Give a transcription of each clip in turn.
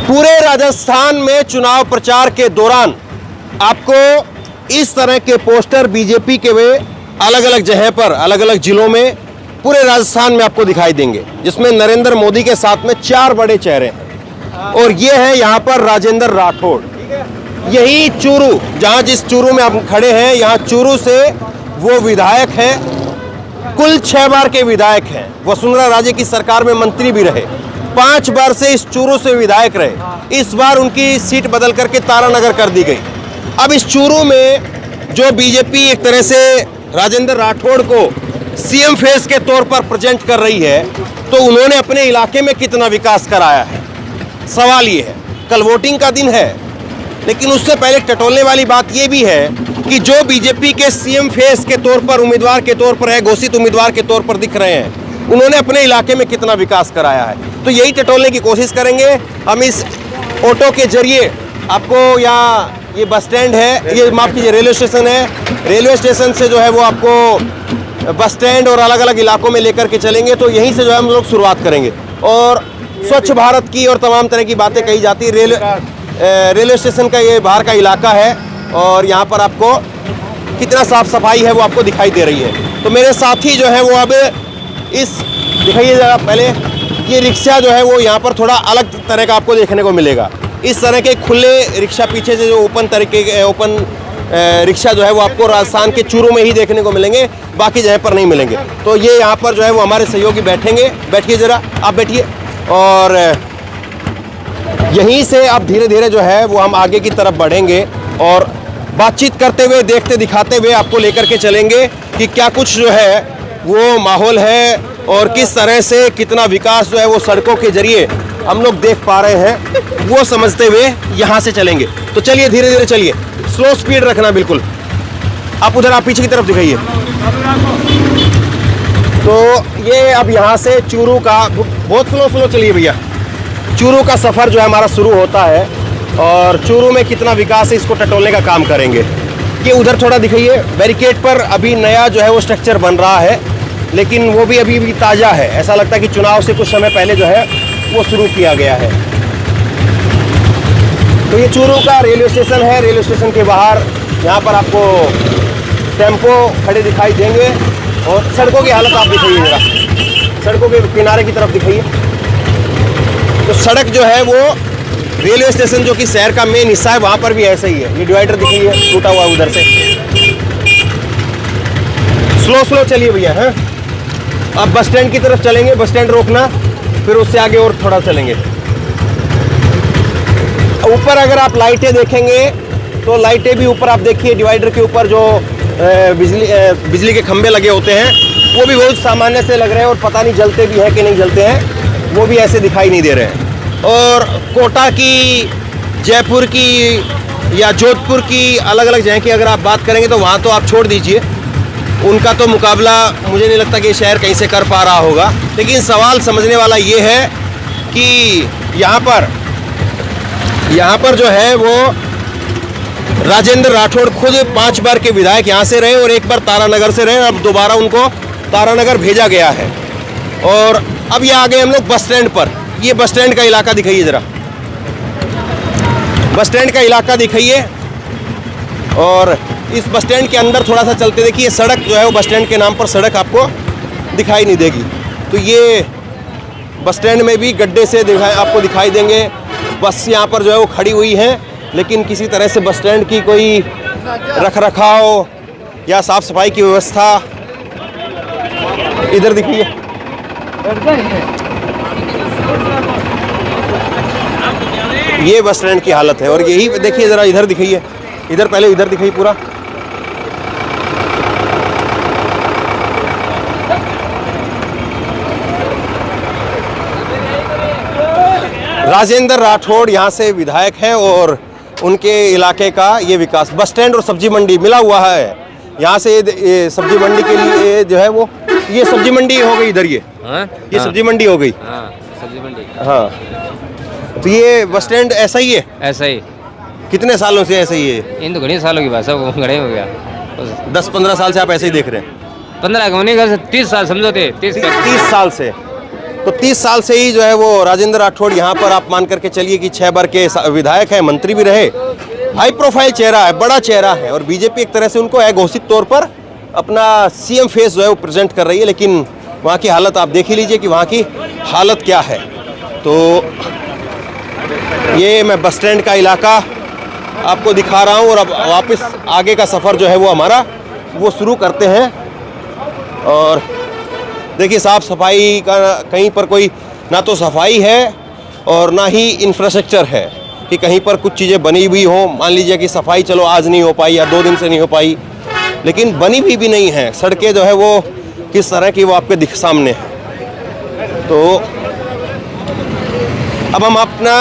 पूरे राजस्थान में चुनाव प्रचार के दौरान आपको इस तरह के पोस्टर बीजेपी के वे अलग अलग जगह पर, अलग अलग जिलों में पूरे राजस्थान में आपको दिखाई देंगे, जिसमें नरेंद्र मोदी के साथ में 4 बड़े चेहरे हैं। और ये है यहाँ पर राजेंद्र राठौड़। यही चूरू, जहाँ जिस चूरू में आप खड़े हैं, यहाँ चूरू से वो विधायक हैं, कुल 6 बार के विधायक हैं। वसुंधरा राजे की सरकार में मंत्री भी रहे, 5 बार से इस चूरू से विधायक रहे। इस बार उनकी सीट बदल करके तारानगर कर दी गई। अब इस चूरू में जो बीजेपी एक तरह से राजेंद्र राठौड़ को सीएम फेस के तौर पर प्रेजेंट कर रही है, तो उन्होंने अपने इलाके में कितना विकास कराया है, सवाल ये है। कल वोटिंग का दिन है, लेकिन उससे पहले टटोलने वाली बात ये भी है कि जो बीजेपी के सीएम फेस के तौर पर, उम्मीदवार के तौर पर है, घोषित उम्मीदवार के तौर पर दिख रहे हैं, उन्होंने अपने इलाके में कितना विकास कराया है। तो यही टटोलने की कोशिश करेंगे हम इस ऑटो के जरिए। आपको यहाँ ये बस स्टैंड है, ये माफ कीजिए रेलवे स्टेशन है। रेलवे स्टेशन से जो है वो आपको बस स्टैंड और अलग अलग इलाकों में लेकर के चलेंगे। तो यहीं से जो है हम लोग शुरुआत करेंगे। और स्वच्छ भारत की और तमाम तरह की बातें कही जाती। रेलवे स्टेशन का ये बाहर का इलाका है और यहाँ पर आपको कितना साफ सफाई है वो आपको दिखाई दे रही है। तो मेरे साथी जो है वो अब इस दिखाइए ज़रा पहले, ये रिक्शा जो है वो यहाँ पर थोड़ा अलग तरह का आपको देखने को मिलेगा। इस तरह के खुले रिक्शा पीछे से जो ओपन रिक्शा जो है वो आपको राजस्थान के चूरू में ही देखने को मिलेंगे, बाकी जगह पर नहीं मिलेंगे। तो ये यहाँ पर जो है वो हमारे सहयोगी बैठेंगे। बैठिए ज़रा, आप बैठिए। और यहीं से अब धीरे धीरे जो है वो हम आगे की तरफ बढ़ेंगे और बातचीत करते हुए, देखते दिखाते हुए आपको लेकर के चलेंगे कि क्या कुछ जो है वो माहौल है और किस तरह से कितना विकास जो है वो सड़कों के जरिए हम लोग देख पा रहे हैं, वो समझते हुए यहाँ से चलेंगे। तो चलिए धीरे धीरे चलिए, स्लो स्पीड रखना बिल्कुल। आप उधर, आप पीछे की तरफ दिखाइए। तो ये अब यहाँ से चूरू का, बहुत स्लो चलिए भैया, चूरू का सफ़र जो है हमारा शुरू होता है। और चूरू में कितना विकास है इसको टटोलने का काम करेंगे। ये उधर थोड़ा दिखाइए, बैरिकेड पर अभी नया जो है वो स्ट्रक्चर बन रहा है, लेकिन वो भी अभी ताज़ा है। ऐसा लगता है कि चुनाव से कुछ समय पहले जो है वो शुरू किया गया है। तो ये चूरू का रेलवे स्टेशन है। रेलवे स्टेशन के बाहर यहाँ पर आपको टेम्पो खड़े दिखाई देंगे। और सड़कों की हालत आप दिखाइए ज़रा, सड़कों के किनारे की तरफ दिखाइए। तो सड़क जो है वो रेलवे स्टेशन जो कि शहर का मेन हिस्सा है, वहाँ पर भी ऐसा ही है। ये डिवाइडर दिखाइए टूटा हुआ उधर से। स्लो चलिए भैया। हैं अब बस स्टैंड की तरफ चलेंगे, बस स्टैंड रोकना, फिर उससे आगे और थोड़ा चलेंगे। ऊपर अगर आप लाइटें देखेंगे तो लाइटें भी ऊपर आप देखिए, डिवाइडर के ऊपर जो बिजली के खंभे लगे होते हैं वो भी बहुत सामान्य से लग रहे हैं और पता नहीं जलते भी हैं कि नहीं जलते हैं, वो भी ऐसे दिखाई नहीं दे रहे हैं। और कोटा की, जयपुर की या जोधपुर की अलग अलग जगह की अगर आप बात करेंगे तो वहाँ तो आप छोड़ दीजिए, उनका तो मुकाबला मुझे नहीं लगता कि शहर कहीं से कर पा रहा होगा। लेकिन सवाल समझने वाला ये है कि यहाँ पर जो है वो राजेंद्र राठौड़ खुद 5 बार के विधायक यहाँ से रहे और 1 बार तारानगर से रहे। अब दोबारा उनको तारानगर भेजा गया है। और अब ये आ गए हम लोग बस स्टैंड पर। ये बस स्टैंड का इलाका दिखाइए ज़रा, बस स्टैंड का इलाका दिखाइए। और इस बस स्टैंड के अंदर थोड़ा सा चलते देखिए, सड़क जो है वो बस स्टैंड के नाम पर सड़क आपको दिखाई नहीं देगी। तो ये बस स्टैंड में भी गड्ढे से आपको दिखाई देंगे। बस यहाँ पर जो है वो खड़ी हुई है, लेकिन किसी तरह से बस स्टैंड की कोई रखरखाव या साफ सफाई की व्यवस्था, इधर दिखिए, ये बस स्टैंड की हालत है। और यही देखिए ज़रा, इधर दिखाइए, इधर पहले इधर दिखाइए पूरा। राजेंद्र राठौड़ यहाँ से विधायक हैं और उनके इलाके का ये विकास, बस स्टैंड और सब्जी मंडी मिला हुआ है। यहाँ से ये सब्जी मंडी के लिए जो है वो, ये सब्जी मंडी हो गई इधर, ये सब्जी मंडी हो गई। सब्जी मंडी, हाँ। तो ये बस स्टैंड ऐसा ही है? ऐसा ही। कितने सालों से ऐसा ही है? इन तो घने सालों की बात, सब घने हो गया। 10-15 साल से आप ऐसे ही देख रहे हैं? 15 का नहीं, 30 साल समझो थे। 30 साल से। तो 30 साल से ही जो है वो राजेंद्र राठौड़ यहाँ पर आप मान करके चलिए कि 6 बार के विधायक हैं, मंत्री भी रहे, हाई प्रोफाइल चेहरा है, बड़ा चेहरा है। और बीजेपी एक तरह से उनको अघोषित तौर पर अपना सीएम फेस जो है वो प्रेजेंट कर रही है, लेकिन वहाँ की हालत आप देख ही लीजिए कि वहाँ की हालत क्या है। तो ये मैं बस स्टैंड का इलाका आपको दिखा रहा हूँ और अब वापस आगे का सफ़र जो है वो हमारा वो शुरू करते हैं। और देखिए साफ़ सफाई का कहीं पर कोई ना तो सफाई है और ना ही इंफ्रास्ट्रक्चर है कि कहीं पर कुछ चीज़ें बनी हुई हों। मान लीजिए कि सफाई चलो आज नहीं हो पाई या 2 दिन से नहीं हो पाई, लेकिन बनी हुई भी नहीं है। सड़कें जो है वो किस तरह की वो आपके सामने है। तो अब हम अपना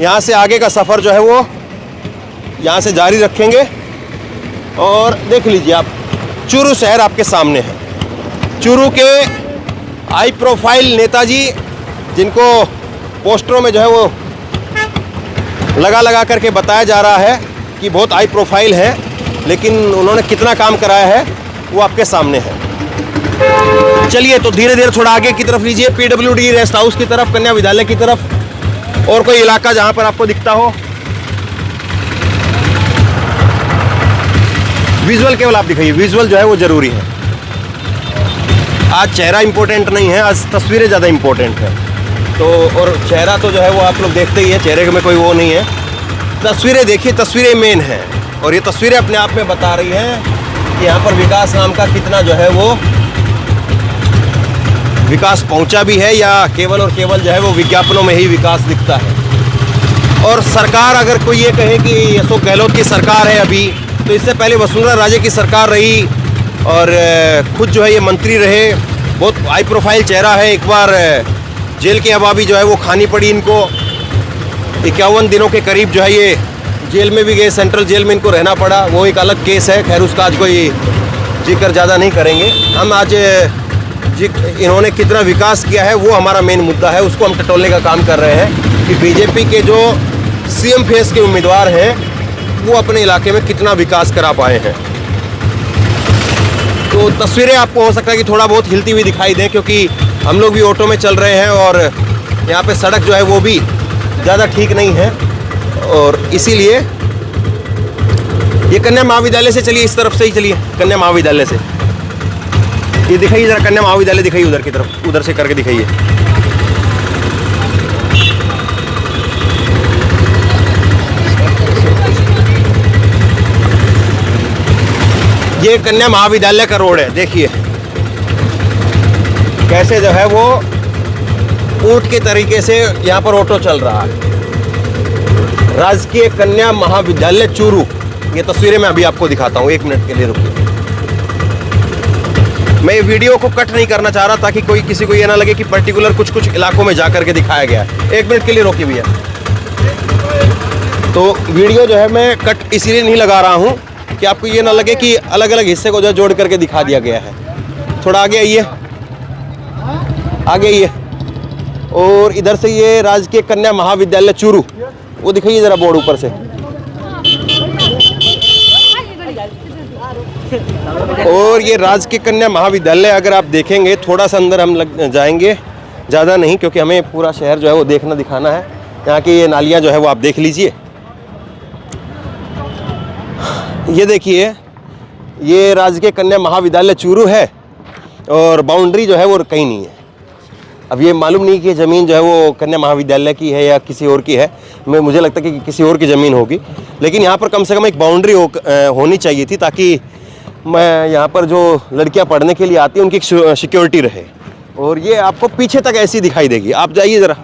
यहाँ से आगे का सफ़र जो है वो यहाँ से जारी रखेंगे। और देख लीजिए आप, चूरू शहर आपके सामने है। चूरू के हाई प्रोफाइल नेताजी जिनको पोस्टरों में जो है वो लगा करके बताया जा रहा है कि बहुत हाई प्रोफाइल है, लेकिन उन्होंने कितना काम कराया है वो आपके सामने है। चलिए तो धीरे धीरे थोड़ा आगे की तरफ लीजिए, PWD रेस्ट हाउस की तरफ, कन्या विद्यालय की तरफ, और कोई इलाका जहां पर आपको दिखता हो। विजुअल केवल आप दिखाइए, विजुअल जो है वो जरूरी है। आज चेहरा इंपॉर्टेंट नहीं है, आज तस्वीरें ज़्यादा इंपॉर्टेंट है। तो और चेहरा तो जो है वो आप लोग देखते ही है, चेहरे में कोई वो नहीं है। तस्वीरें देखिए, तस्वीरें मेन हैं। और ये तस्वीरें अपने आप में बता रही हैं कि यहाँ पर विकास नाम का कितना जो है वो विकास पहुँचा भी है, या केवल और केवल जो है वो विज्ञापनों में ही विकास दिखता है। और सरकार अगर कोई ये कहे कि अशोक गहलोत की सरकार है अभी, तो इससे पहले वसुंधरा राजे की सरकार रही और खुद जो है ये मंत्री रहे। बहुत हाई प्रोफाइल चेहरा है। एक बार जेल की हवा भी जो है वो खानी पड़ी इनको। 51 दिनों के करीब जो है ये जेल में भी गए, सेंट्रल जेल में इनको रहना पड़ा, वो एक अलग केस है। खैर उसका आज कोई जिक्र ज़्यादा नहीं करेंगे हम। आज इन्होंने कितना विकास किया है वो हमारा मेन मुद्दा है, उसको हम टटोलने का काम कर रहे हैं कि बीजेपी के जो सीएम फेस के उम्मीदवार हैं वो अपने इलाके में कितना विकास करा पाए हैं। तो तस्वीरें आपको हो सकता है कि थोड़ा बहुत हिलती हुई दिखाई दें, क्योंकि हम लोग भी ऑटो में चल रहे हैं और यहाँ पे सड़क जो है वो भी ज़्यादा ठीक नहीं है। और इसीलिए ये कन्या महाविद्यालय से चलिए, इस तरफ से ही चलिए, कन्या महाविद्यालय से ये दिखाइए ज़रा, कन्या महाविद्यालय दिखाइए उधर की तरफ, उधर से करके दिखाइए। ये कन्या महाविद्यालय का रोड है, देखिए कैसे जो है वो ऊंट के तरीके से यहाँ पर ऑटो चल रहा है। राजकीय कन्या महाविद्यालय चूरू, ये तस्वीरें मैं अभी आपको दिखाता हूँ, 1 मिनट के लिए रुकिए। मैं ये वीडियो को कट नहीं करना चाह रहा ताकि कोई किसी को ये ना लगे कि पर्टिकुलर कुछ इलाकों में जा करके दिखाया गया है। 1 मिनट के लिए रोकिए भैया। तो वीडियो जो है मैं कट इसीलिए नहीं लगा रहा हूँ कि आपको ये ना लगे कि अलग अलग हिस्से को जो जोड़ करके दिखा दिया गया है। थोड़ा आगे आइए, आगे आइए। और इधर से ये राजकीय कन्या महाविद्यालय चूरू, वो दिखाइए ज़रा बोर्ड ऊपर से। और ये राजकीय कन्या महाविद्यालय अगर आप देखेंगे, थोड़ा सा अंदर हम जाएंगे, ज़्यादा नहीं, क्योंकि हमें पूरा शहर जो है वो देखना दिखाना है। यहाँ की ये नालियाँ जो है वो आप देख लीजिए। ये देखिए, ये राजकीय कन्या महाविद्यालय चूरू है और बाउंड्री जो है वो कहीं नहीं है। अब ये मालूम नहीं कि ज़मीन जो है वो कन्या महाविद्यालय की है या किसी और की है। मुझे लगता है कि किसी और की ज़मीन होगी, लेकिन यहाँ पर कम से कम एक बाउंड्री होनी चाहिए थी, ताकि मैं यहाँ पर जो लड़कियाँ पढ़ने के लिए आती हैं उनकी सिक्योरिटी रहे। और ये आपको पीछे तक ऐसी दिखाई देगी, आप जाइए ज़रा।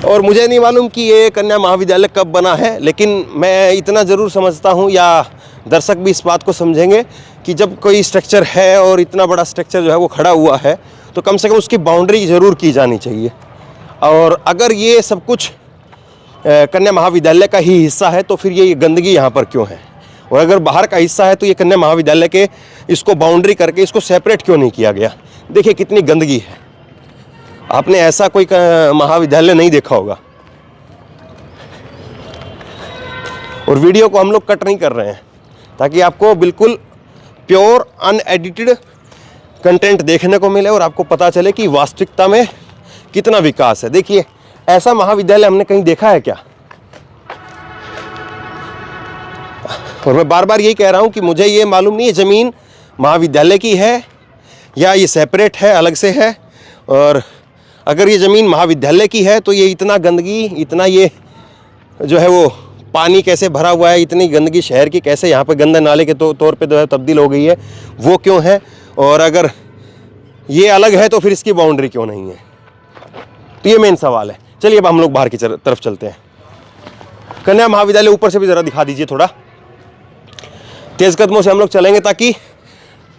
और मुझे नहीं मालूम कि ये कन्या महाविद्यालय कब बना है, लेकिन मैं इतना ज़रूर समझता हूँ, या दर्शक भी इस बात को समझेंगे कि जब कोई स्ट्रक्चर है और इतना बड़ा स्ट्रक्चर जो है वो खड़ा हुआ है, तो कम से कम उसकी बाउंड्री ज़रूर की जानी चाहिए। और अगर ये सब कुछ कन्या महाविद्यालय का ही हिस्सा है, तो फिर ये गंदगी यहाँ पर क्यों है? और अगर बाहर का हिस्सा है, तो ये कन्या महाविद्यालय के इसको बाउंड्री करके इसको सेपरेट क्यों नहीं किया गया? देखिए कितनी गंदगी है। आपने ऐसा कोई महाविद्यालय नहीं देखा होगा। और वीडियो को हम लोग कट नहीं कर रहे हैं ताकि आपको बिल्कुल प्योर अनएडिटेड कंटेंट देखने को मिले और आपको पता चले कि वास्तविकता में कितना विकास है। देखिए, ऐसा महाविद्यालय हमने कहीं देखा है क्या? और मैं बार बार यही कह रहा हूं कि मुझे ये मालूम नहीं है ज़मीन महाविद्यालय की है या ये सेपरेट है, अलग से है। और अगर ये ज़मीन महाविद्यालय की है तो ये इतना गंदगी, इतना ये जो है वो पानी कैसे भरा हुआ है, इतनी गंदगी शहर की कैसे यहाँ पे गंदे नाले के तौर पे जो है तब्दील हो गई है, वो क्यों है? और अगर ये अलग है तो फिर इसकी बाउंड्री क्यों नहीं है? तो ये मेन सवाल है। चलिए अब हम लोग बाहर की तरफ चलते हैं। कन्या महाविद्यालय ऊपर से भी ज़रा दिखा दीजिए, थोड़ा तेज़ कदमों से हम लोग चलेंगे ताकि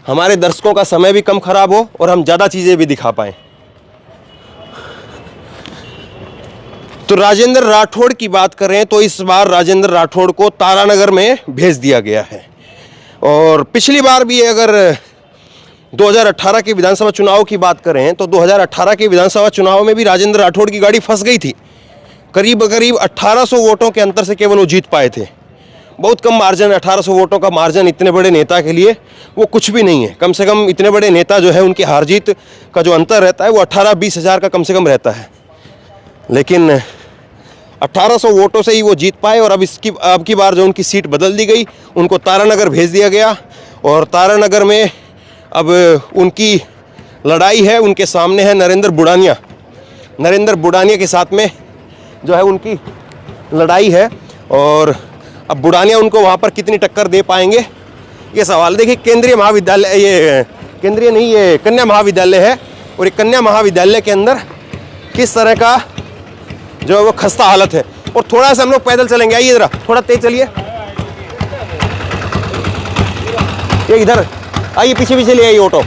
हमारे दर्शकों का समय भी कम खराब हो और हम ज़्यादा चीज़ें भी दिखा पाएँ। तो राजेंद्र राठौड़ की बात करें तो इस बार राजेंद्र राठौड़ को तारानगर में भेज दिया गया है। और पिछली बार भी अगर 2018 के विधानसभा चुनाव की बात करें तो 2018 के विधानसभा चुनाव में भी राजेंद्र राठौड़ की गाड़ी फंस गई थी। करीब 1800 वोटों के अंतर से केवल वो जीत पाए थे। बहुत कम मार्जिन, 1800 वोटों का मार्जिन इतने बड़े नेता के लिए वो कुछ भी नहीं है। कम से कम इतने बड़े नेता जो है उनकी हार जीत का जो अंतर रहता है वो 18-20 हज़ार का कम से कम रहता है। लेकिन 1800 वोटों से ही वो जीत पाए। और अब की बार जो उनकी सीट बदल दी गई, उनको तारानगर भेज दिया गया। और तारानगर में अब उनकी लड़ाई है, उनके सामने है नरेंद्र बुढ़ानिया। नरेंद्र बुढ़ानिया के साथ में जो है उनकी लड़ाई है। और अब बुढ़ानिया उनको वहाँ पर कितनी टक्कर दे पाएंगे, ये सवाल। देखिए, केंद्रीय महाविद्यालय, ये केंद्रीय नहीं, ये कन्या महाविद्यालय है। और ये कन्या महाविद्यालय के अंदर किस तरह का जो है वो खस्ता हालत है। और थोड़ा सा हम लोग पैदल चलेंगे, आइए ज़रा थोड़ा तेज चलिए, ये इधर आइए, पीछे पीछे ले आइए ऑटो।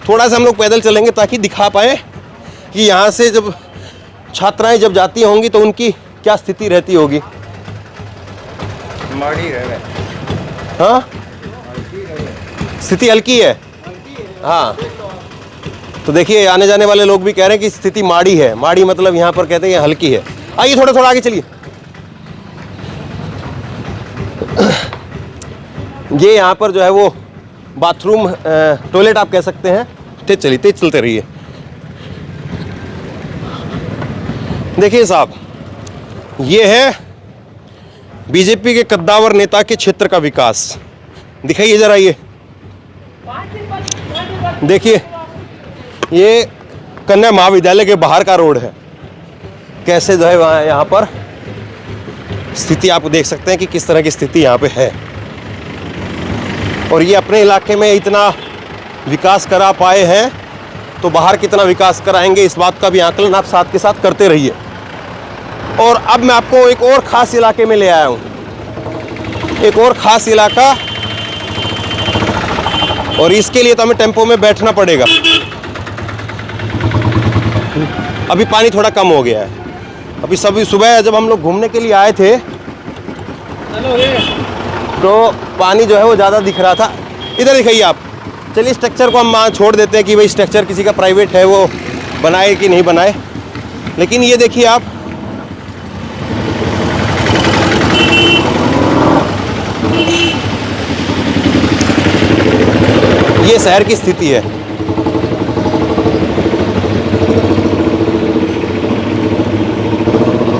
थोड़ा सा हम लोग पैदल चलेंगे ताकि दिखा पाए कि यहाँ से जब छात्राएं जब जाती होंगी तो उनकी क्या स्थिति रहती होगी। हाँ, स्थिति हल्की है। हाँ, तो देखिए, आने जाने वाले लोग भी कह रहे हैं कि स्थिति माड़ी है। माड़ी मतलब यहाँ पर कहते हैं हल्की है। आइए थोड़ा थोड़ा आगे चलिए। ये यहाँ पर जो है वो बाथरूम, टॉयलेट आप कह सकते हैं। तेज चलिए, तेज चलते रहिए। देखिए साहब, ये है बीजेपी के कद्दावर नेता के क्षेत्र का विकास। दिखाइए जरा, ये देखिए, ये कन्या महाविद्यालय के बाहर का रोड है। कैसे जो है वहाँ यहाँ पर स्थिति आप देख सकते हैं कि किस तरह की स्थिति यहाँ पे है। और ये अपने इलाके में इतना विकास करा पाए हैं तो बाहर कितना विकास कराएंगे, इस बात का भी आकलन आप साथ के साथ करते रहिए। और अब मैं आपको एक और ख़ास इलाके में ले आया हूँ, एक और ख़ास इलाका। और इसके लिए तो हमें टेम्पो में बैठना पड़ेगा। अभी पानी थोड़ा कम हो गया है। अभी सुबह जब हम लोग घूमने के लिए आए थे तो पानी जो है वो ज़्यादा दिख रहा था। इधर दिखाइए आप। चलिए, स्ट्रक्चर को हम छोड़ देते हैं कि भाई स्ट्रक्चर किसी का प्राइवेट है, वो बनाए कि नहीं बनाए। लेकिन ये देखिए आप, ये शहर की स्थिति है।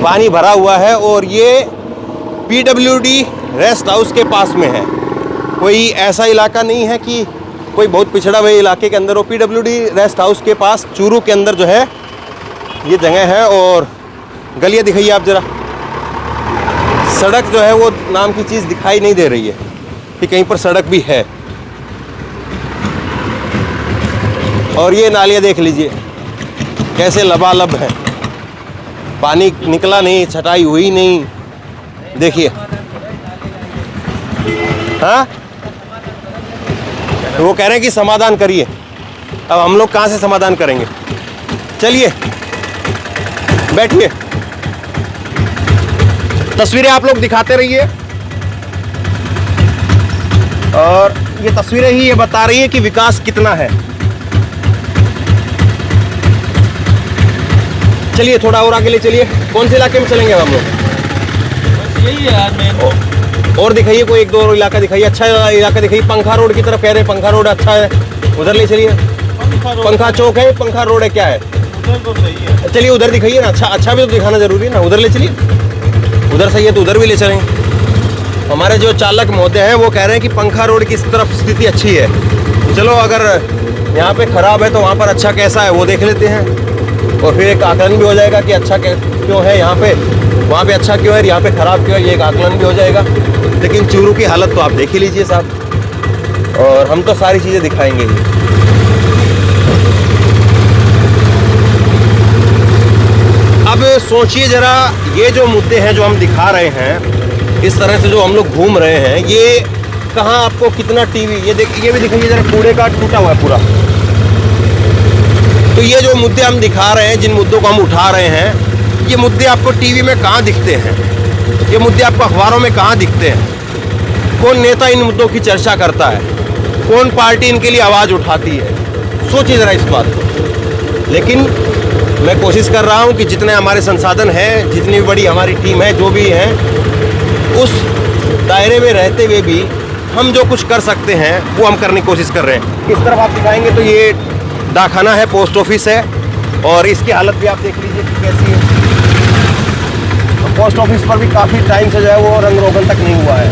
पानी भरा हुआ है और ये पीडब्ल्यूडी रेस्ट हाउस के पास में है। कोई ऐसा इलाका नहीं है कि कोई बहुत पिछड़ा हुए इलाके के अंदर हो। पीडब्ल्यूडी रेस्ट हाउस के पास चूरू के अंदर जो है ये जगह है। और गलियाँ दिखाइए आप ज़रा। सड़क जो है वो नाम की चीज़ दिखाई नहीं दे रही है कि कहीं पर सड़क भी है। और ये नालियाँ देख लीजिए कैसे लबालब है, पानी निकला नहीं, छटाई हुई नहीं। देखिए, हाँ, तो वो कह रहे हैं कि समाधान करिए। अब हम लोग कहाँ से समाधान करेंगे? चलिए बैठिए, तस्वीरें आप लोग दिखाते रहिए। और ये तस्वीरें ही ये बता रही है कि विकास कितना है। चलिए थोड़ा और आगे ले चलिए। कौन से इलाके में चलेंगे अब हम लोग? यही है यार मेन। और दिखाइए, कोई एक दो और इलाका दिखाइए, अच्छा इलाका दिखाइए। पंखा रोड की तरफ कह रहे हैं, पंखा रोड अच्छा है, उधर ले चलिए। पंखा रोड। पंखा चौक है, पंखा रोड है, क्या है? उधर तो सही है। चलिए उधर दिखाइए ना। अच्छा भी तो दिखाना जरूरी है ना। उधर ले चलिए, उधर सही है तो उधर भी ले चलेंगे। हमारे जो चालक महोदय हैं वो कह रहे हैं कि पंखा रोड की इस तरफ स्थिति अच्छी है। चलो अगर यहाँ पे खराब है तो वहाँ पर अच्छा कैसा है वो देख लेते हैं, और फिर एक आकलन भी हो जाएगा कि अच्छा क्यों है यहाँ पे, वहाँ पे अच्छा क्यों है, यहाँ पे खराब क्यों है, ये एक आकलन भी हो जाएगा। लेकिन चूरू की हालत तो आप देख ही लीजिए साहब, और हम तो सारी चीज़ें दिखाएंगे ही। अब सोचिए जरा, ये जो मुद्दे हैं जो हम दिखा रहे हैं, इस तरह से जो हम लोग घूम रहे हैं, ये कहाँ आपको कितना टीवी, ये देखिए, ये भी दिखाइए जरा, कूड़े का टूटा हुआ है पूरा। तो ये जो मुद्दे हम दिखा रहे हैं, जिन मुद्दों को हम उठा रहे हैं, ये मुद्दे आपको टीवी में कहाँ दिखते हैं, ये मुद्दे आपको अखबारों में कहाँ दिखते हैं? कौन नेता इन मुद्दों की चर्चा करता है? कौन पार्टी इनके लिए आवाज़ उठाती है? सोचिए ज़रा इस बात को। लेकिन मैं कोशिश कर रहा हूँ कि जितने हमारे संसाधन हैं, जितनी बड़ी हमारी टीम है, जो भी है, उस दायरे में रहते हुए भी हम जो कुछ कर सकते हैं वो हम करने की कोशिश कर रहे हैं। इस तरफ आप दिखाएंगे तो ये डाकखाना है, पोस्ट ऑफिस है, और इसकी हालत भी आप देख लीजिए कि कैसी है। पोस्ट ऑफिस पर भी काफ़ी टाइम से जो है वो रंग रोगन तक नहीं हुआ है।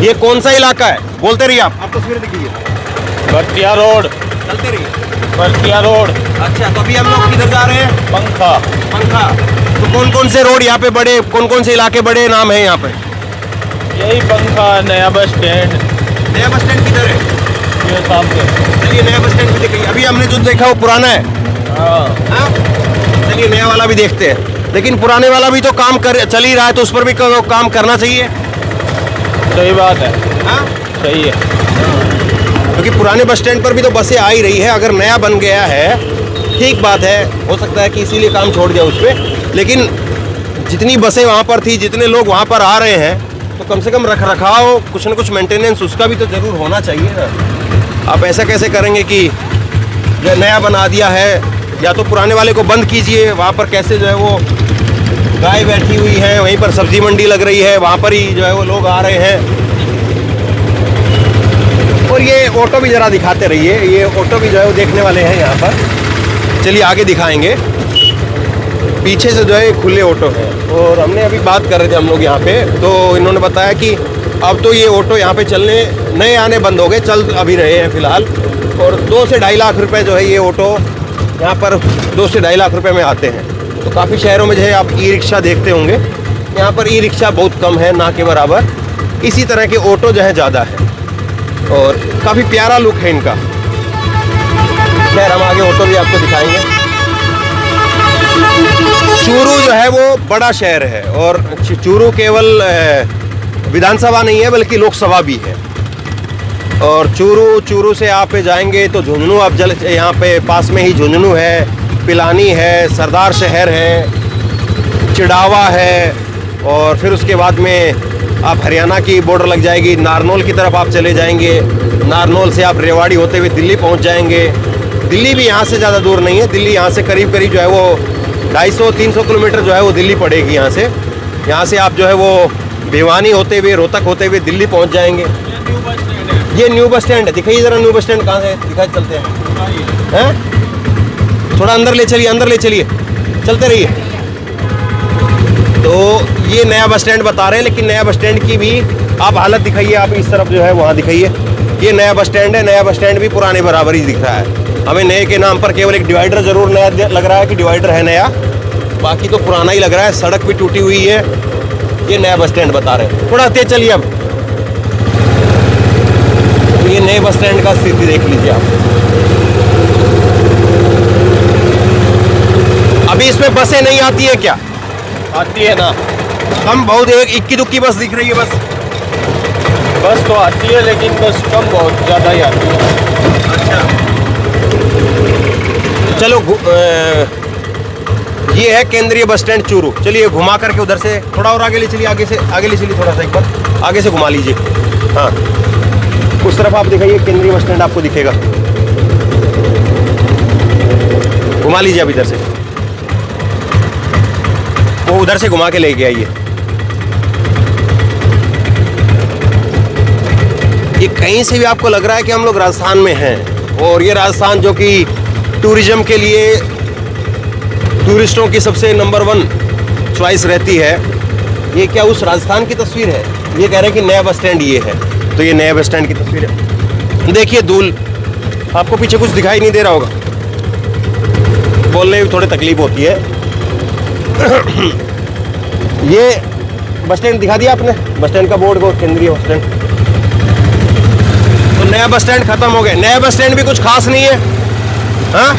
ये कौन सा इलाका है? बोलते रहिए आप तस्वीरें दिखिए। भरतिया रोड। चलते रहिए। भरतिया रोड। अच्छा, तो अभी हम लोग किधर जा रहे हैं? पंखा। तो कौन कौन से रोड यहाँ पे बड़े, कौन कौन से इलाके बड़े नाम है यहाँ पे? यही पंखा, नया बस स्टैंड। नया बस स्टैंड किधर है? ये सामने। चलिए नया बस स्टैंड भी देखिए। अभी हमने जो देखा वो पुराना है। हाँ? चलिए नया वाला भी देखते हैं। लेकिन पुराने वाला भी तो काम कर चल ही रहा है, तो उस पर भी काम करना चाहिए। सही बात है। हाँ, सही है। क्योंकि पुराने बस स्टैंड पर भी तो बसें आ ही रही है। अगर नया बन गया है, ठीक बात है, हो सकता है कि इसीलिए काम छोड़ दिया उस पर। लेकिन जितनी बसें वहाँ पर थी, जितने लोग वहाँ पर आ रहे हैं, तो कम से कम रख रखाव, कुछ न कुछ मेंटेनेंस उसका भी तो ज़रूर होना चाहिए ना। आप ऐसा कैसे करेंगे कि जो नया बना दिया है, या तो पुराने वाले को बंद कीजिए। वहाँ पर कैसे जो है वो गाय बैठी हुई है, वहीं पर सब्जी मंडी लग रही है, वहाँ पर ही जो है वो लोग आ रहे हैं। और ये ऑटो भी ज़रा दिखाते रहिए, ये ऑटो भी जो है वो देखने वाले हैं यहाँ पर। चलिए आगे दिखाएंगे। पीछे से जो है खुले ऑटो है, और हमने अभी बात कर रहे थे हम लोग यहाँ पे, तो इन्होंने बताया कि अब तो ये ऑटो यहाँ पे चलने नए आने बंद हो गए, चल अभी रहे हैं फ़िलहाल। और 2 से ढाई लाख रुपए जो है ये ऑटो यहाँ पर 2 से ढाई लाख रुपए में आते हैं। तो काफ़ी शहरों में जो है आप ई रिक्शा देखते होंगे, यहाँ पर ई रिक्शा बहुत कम है, ना के बराबर। इसी तरह के ऑटो जो है ज़्यादा है, और काफ़ी प्यारा लुक है इनका। खैर हम आगे ऑटो भी आपको दिखाएंगे। चूरू जो है वो बड़ा शहर है, और चूरू केवल विधानसभा नहीं है बल्कि लोकसभा भी है। और चूरू से आप जाएंगे तो झुंझुनू, आप यहाँ पे पास में ही झुंझुनू है, पिलानी है, सरदार शहर है, चिड़ावा है, और फिर उसके बाद में आप हरियाणा की बॉर्डर लग जाएगी। नारनौल की तरफ आप चले जाएंगे, नारनौल से आप रेवाड़ी होते हुए दिल्ली पहुंच जाएंगे। दिल्ली भी यहाँ से ज़्यादा दूर नहीं है, दिल्ली यहाँ से करीब करीब जो है वो 250-300 किलोमीटर जो है वो दिल्ली पड़ेगी यहाँ से। यहाँ से आप जो है वो भिवानी होते हुए, रोहतक होते हुए दिल्ली पहुँच जाएंगे। ये न्यू बस स्टैंड है, दिखाइए ज़रा न्यू बस स्टैंड कहाँ से दिखाई, चलते हैं। थोड़ा अंदर ले चलिए, अंदर ले चलिए, चलते रहिए। तो ये नया बस स्टैंड बता रहे हैं, लेकिन नया बस स्टैंड की भी आप हालत दिखाइए। आप इस तरफ जो है वहाँ दिखाइए, ये नया बस स्टैंड है। नया बस स्टैंड भी पुराने बराबर ही दिख रहा है हमें। नए के नाम पर केवल एक डिवाइडर ज़रूर नया लग रहा है कि डिवाइडर है नया, बाकी तो पुराना ही लग रहा है। सड़क भी टूटी हुई है। ये नया बस स्टैंड बता रहे हैं। थोड़ा तेज चलिए अब। ये नए बस स्टैंड का स्थिति देख लीजिए आप। अभी इसमें बसें नहीं आती है क्या? आती है ना, कम बहुत, एक इक्की दुक्की बस दिख रही है बस। बस तो आती है लेकिन बस कम, बहुत ज़्यादा ही आती है। अच्छा, चलो ये है केंद्रीय बस स्टैंड चूरू। चलिए घुमा करके उधर से थोड़ा और आगे ले चलिए, आगे ले चलिए थोड़ा सा, एक बार आगे से घुमा लीजिए। हाँ, उस तरफ आप दिखाइए, केंद्रीय बस स्टैंड आपको दिखेगा। घुमा लीजिए अब इधर से, वो उधर से घुमा के लेके आइए। ये कहीं से भी आपको लग रहा है कि हम लोग राजस्थान में हैं, और ये राजस्थान जो कि टूरिज्म के लिए टूरिस्टों की सबसे नंबर 1 चॉइस रहती है। ये क्या उस राजस्थान की तस्वीर है? ये कह रहे हैं कि नया बस स्टैंड ये है, तो ये नया बस स्टैंड की तस्वीर है। देखिए धूल, आपको पीछे कुछ दिखाई नहीं दे रहा होगा, बोलने में थोड़ी तकलीफ होती है। ये बस स्टैंड दिखा दिया आपने, बस स्टैंड का बोर्ड को, केंद्रीय बस स्टैंड। तो नया बस स्टैंड खत्म हो गया, नया बस स्टैंड भी कुछ खास नहीं है। हाँ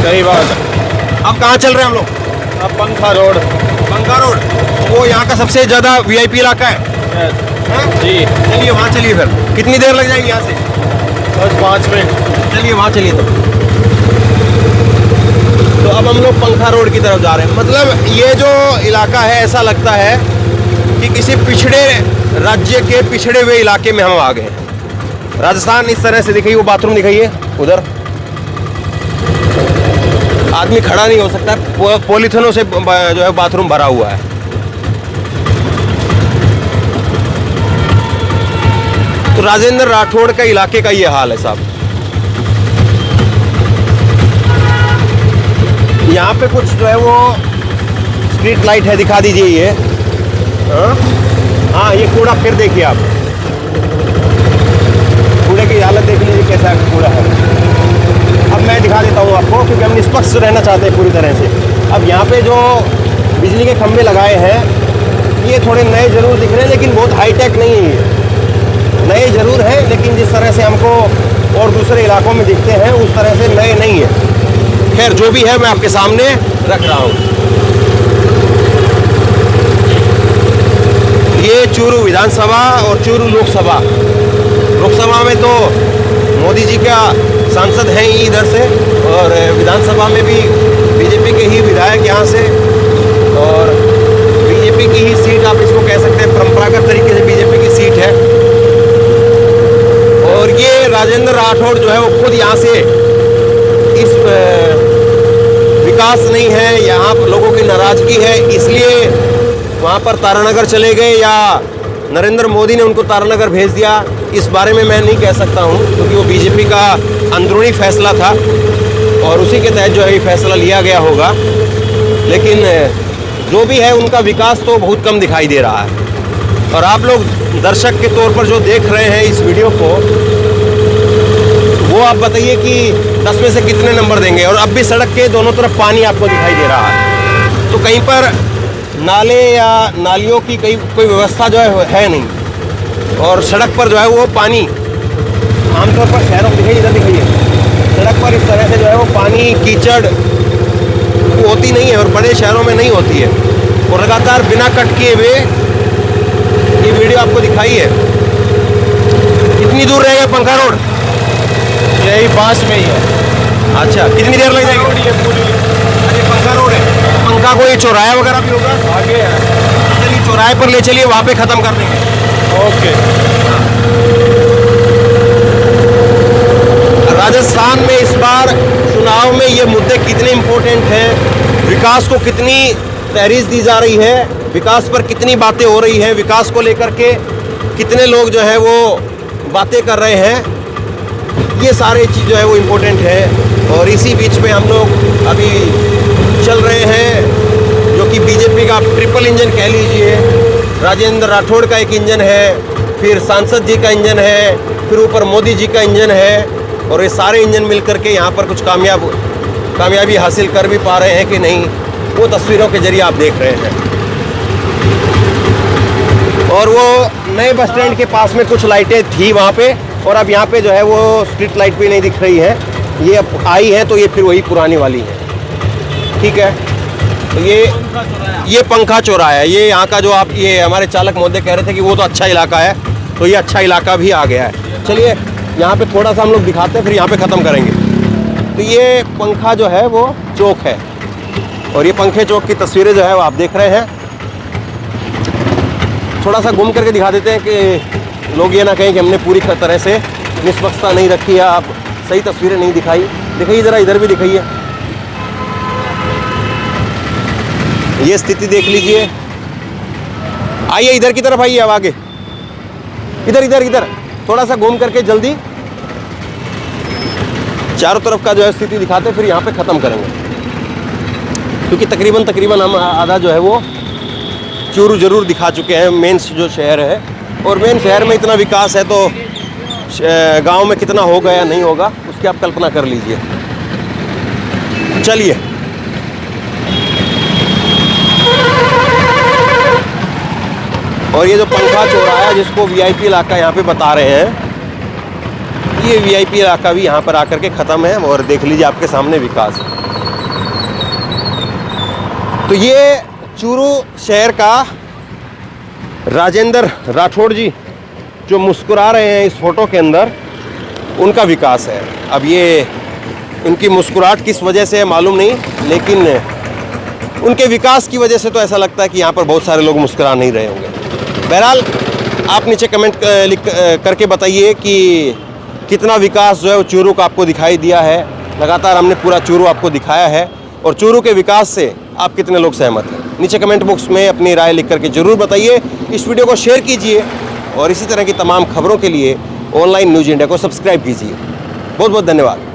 सही बात है। अब कहाँ चल रहे हैं हम लोग? अब पंखा रोड। पंखा रोड, वो यहाँ का सबसे ज़्यादा VIP इलाका है। हाँ? जी, चलिए वहाँ चलिए, फिर कितनी देर लग जाएगी यहाँ से? बस 5 मिनट। चलिए वहाँ चलिए। तो अब हम लोग पंखा रोड की तरफ जा रहे हैं। मतलब ये जो इलाका है, ऐसा लगता है कि किसी पिछड़े राज्य के पिछड़े हुए इलाके में हम आ गए हैं। राजस्थान इस तरह से दिखाइए, वो बाथरूम दिखाइए उधर, आदमी खड़ा नहीं हो सकता, पॉलीथिनों से जो है बाथरूम भरा हुआ है। तो राजेंद्र राठौड़ का इलाके का ये हाल है साहब। यहाँ पे कुछ जो है वो स्ट्रीट लाइट है, दिखा दीजिए ये। हाँ ये कूड़ा फिर देखिए आप, कूड़े की हालत देख लीजिए कैसा कूड़ा है। अब मैं दिखा देता हूँ आपको, क्योंकि हम निष्पक्ष रहना चाहते हैं पूरी तरह से। अब यहाँ पे जो बिजली के खंभे लगाए हैं, ये थोड़े नए ज़रूर दिख रहे हैं, लेकिन बहुत हाईटेक नहीं है ये। नए ज़रूर हैं, लेकिन जिस तरह से हमको और दूसरे इलाकों में दिखते हैं उस तरह से नए नहीं है। खैर जो भी है मैं आपके सामने रख रहा हूँ। ये चूरू विधानसभा और चूरू लोकसभा, लोकसभा में तो मोदी जी का सांसद हैं ही इधर से, और विधानसभा में भी बीजेपी के ही विधायक यहाँ से, और बीजेपी की ही सीट आप इसको कह सकते हैं, परंपरागत तरीके से बीजेपी की सीट है। और ये राजेंद्र राठौड़ जो है वो खुद यहाँ से इस विकास नहीं है, यहाँ लोगों की नाराज़गी है, इसलिए वहाँ पर तारानगर चले गए, या नरेंद्र मोदी ने उनको तारानगर भेज दिया, इस बारे में मैं नहीं कह सकता हूँ, क्योंकि वो बीजेपी का अंदरूनी फैसला था और उसी के तहत जो है ये फैसला लिया गया होगा। लेकिन जो भी है उनका विकास तो बहुत कम दिखाई दे रहा है। और आप लोग दर्शक के तौर पर जो देख रहे हैं इस वीडियो को, वो आप बताइए कि 10 में से कितने नंबर देंगे। और अब भी सड़क के दोनों तरफ पानी आपको दिखाई दे रहा है, तो कहीं पर नाले या नालियों की कोई व्यवस्था जो है नहीं, और सड़क पर जो है वो पानी आमतौर पर शहरों में दिखाइए, इधर दिखाइए, सड़क पर इस तरह से जो है वो पानी कीचड़ वो होती नहीं है, और बड़े शहरों में नहीं होती है। और लगातार बिना कट किए हुए ये वीडियो आपको दिखाई है। कितनी दूर रहेगा पंखा रोड? यही पास में ही है। अच्छा, कितनी देर लग जाएगी? ये पूरी अरे पंखा रोड है, पंखा कोई चौराहा वगैरह भी होगा? आगे है। चलिए चौराहे पर ले चलिए, वहाँ पे ख़त्म कर देंगे। ओके। राजस्थान में इस बार चुनाव में ये मुद्दे कितने इम्पोर्टेंट हैं, विकास को कितनी तहरीर दी जा रही है, विकास पर कितनी बातें हो रही हैं, विकास को लेकर के कितने लोग जो है वो बातें कर रहे हैं, ये सारे चीज़ जो है वो इम्पोर्टेंट है। और इसी बीच में हम लोग अभी चल रहे हैं, जो कि बीजेपी का ट्रिपल इंजन कह लीजिए। राजेंद्र राठौड़ का एक इंजन है, फिर सांसद जी का इंजन है, फिर ऊपर मोदी जी का इंजन है, और ये सारे इंजन मिल करके यहाँ पर कुछ कामयाबी हासिल कर भी पा रहे हैं कि नहीं, वो तस्वीरों के जरिए आप देख रहे हैं। और वो नए बस स्टैंड के पास में कुछ लाइटें थी वहाँ पे, और अब यहाँ पे जो है वो स्ट्रीट लाइट भी नहीं दिख रही है, ये अब आई है, तो ये फिर वही पुरानी वाली है। ठीक है, तो ये पंखा चौराहा है। ये यहाँ का जो आप ये हमारे चालक महोदय कह रहे थे कि वो तो अच्छा इलाका है, तो ये अच्छा इलाका भी आ गया है। चलिए यहाँ पे थोड़ा सा हम लोग दिखाते हैं, फिर यहाँ पे ख़त्म करेंगे। तो ये पंखा जो है वो चौक है, और ये पंखे चौक की तस्वीरें जो है वो आप देख रहे हैं। थोड़ा सा घूम करके दिखा देते हैं कि लोग ये ना कहें कि हमने पूरी तरह से निष्पक्षता नहीं रखी है, आप सही तस्वीरें नहीं दिखाई। दिखाइए ज़रा, इधर भी दिखाइए, ये स्थिति देख लीजिए। आइए इधर की तरफ आइए, अब आगे, इधर इधर इधर थोड़ा सा घूम करके जल्दी चारों तरफ का जो है स्थिति दिखाते, फिर यहाँ पे ख़त्म करेंगे, क्योंकि तकरीबन हम आधा जो है वो चूरू ज़रूर दिखा चुके हैं, मेन जो शहर है। और मेन शहर में इतना विकास है तो गांव में कितना होगा या नहीं होगा उसकी आप कल्पना कर लीजिए। चलिए और ये जो पंखा चौराहा है जिसको वीआईपी इलाका यहाँ पे बता रहे हैं, ये वीआईपी इलाका भी यहाँ पर आकर के ख़त्म है। और देख लीजिए आपके सामने विकास है। तो ये चूरू शहर का राजेंद्र राठौड़ जी जो मुस्कुरा रहे हैं इस फोटो के अंदर, उनका विकास है। अब ये उनकी मुस्कुराहट किस वजह से है मालूम नहीं, लेकिन उनके विकास की वजह से तो ऐसा लगता है कि यहाँ पर बहुत सारे लोग मुस्कुरा नहीं रहे होंगे। बहरहाल आप नीचे कमेंट लिख करके बताइए कि कितना विकास जो है वो चूरू का आपको दिखाई दिया है। लगातार हमने पूरा चूरू आपको दिखाया है और चूरू के विकास से आप कितने लोग सहमत हैं, नीचे कमेंट बॉक्स में अपनी राय लिख करके ज़रूर बताइए। इस वीडियो को शेयर कीजिए और इसी तरह की तमाम खबरों के लिए ऑनलाइन न्यूज़ इंडिया को सब्सक्राइब कीजिए। बहुत बहुत धन्यवाद।